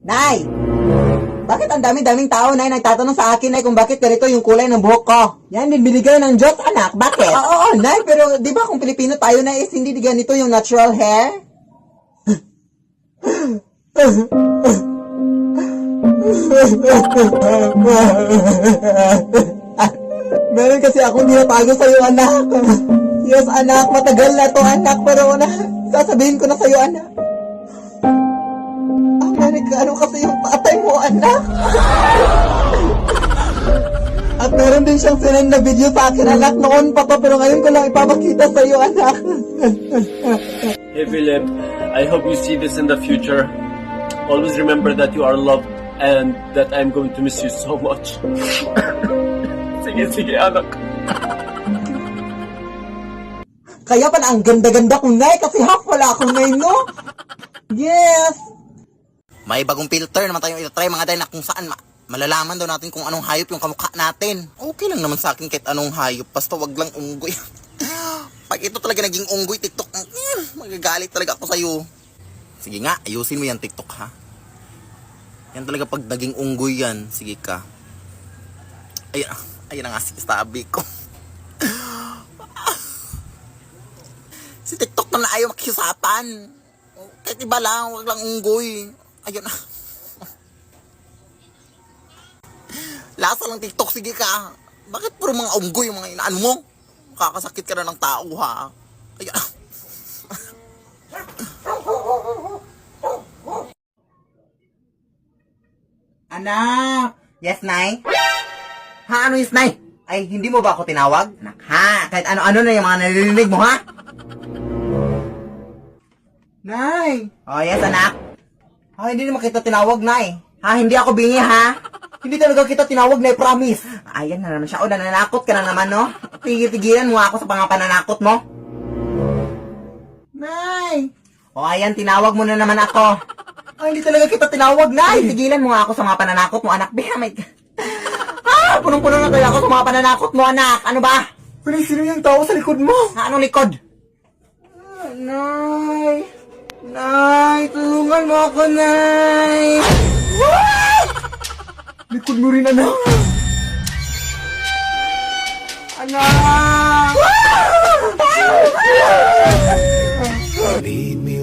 Nay! Bakit ang dami-daming tao, Nay, nagtatanong sa akin, Nay, kung bakit ganito yung kulay ng buhok ko? Yan din binigay ng Diyos, anak. Bakit? Oo, Nay, pero di ba kung Pilipino tayo, Nay, is hindi ganito yung natural hair? Meron kasi akong tinatago sa'yo, anak. Yes, anak, matagal na to, anak, pero sasabihin ko na sa'yo, anak. Amerikano kasi yung tatay mo, anak. At meron din siyang sinend na video sa akin, anak, noon pa to, pero ngayon ko lang ipapakita sa'yo, anak. Hey Philip, I hope you see this in the future. Always remember that you are loved and that I'm going to miss you so much. Sige, anak. Kaya pala ang ganda-ganda kong Nay, kasi half wala akong Nay, no? Yes! May bagong filter naman tayong itatry mga day na kung saan malalaman daw natin kung anong hayop yung kamukha natin. Okay lang naman sa akin kahit anong hayop, basta wag lang unggoy. Pag ito talaga naging unggoy TikTok, magagalit talaga ako sa'yo. Sige nga, ayusin mo yan TikTok ha. Yan talaga pag naging unggoy yan, sige ka. Ayan ang sabi ko. Si TikTok na ayaw makiusapan. Kahit iba lang, wag lang unggoy. Ayun na. Lasa lang TikTok, sige ka. Bakit puro mga unggoy yung mga inaan mo? Kakasakit ka na ng tao, ha? Ayun na. Anak! Yes, Nay? Ha, ano yes, Nay? Ay, hindi mo ba ako tinawag? Anak, ha? Kahit ano-ano na yung mga naririnig mo, ha? Nay! Oh, yes, anak? Ha, hindi naman kita tinawag, Nay. Ha, hindi ako bingi, ha? Hindi talaga kita tinawag, Nay, promise. Ayan na naman siya. O, nananakot ka na naman, no? Tigil-tigilan mo ako sa mga pananakot mo. Nay! O, ayan, tinawag mo na naman ako. Ay, hindi talaga kita tinawag, Nay. Tigilan mo nga ako sa mga pananakot mo, anak. May... punong-puno na kaya ako sa mga pananakot mo, anak. Ano ba? Pero sino yung tao sa likod mo? Ha, anong likod? Nay! Nay! Tulungan mo ako, Nay! Likod mo rin, anak! Anak! Lead me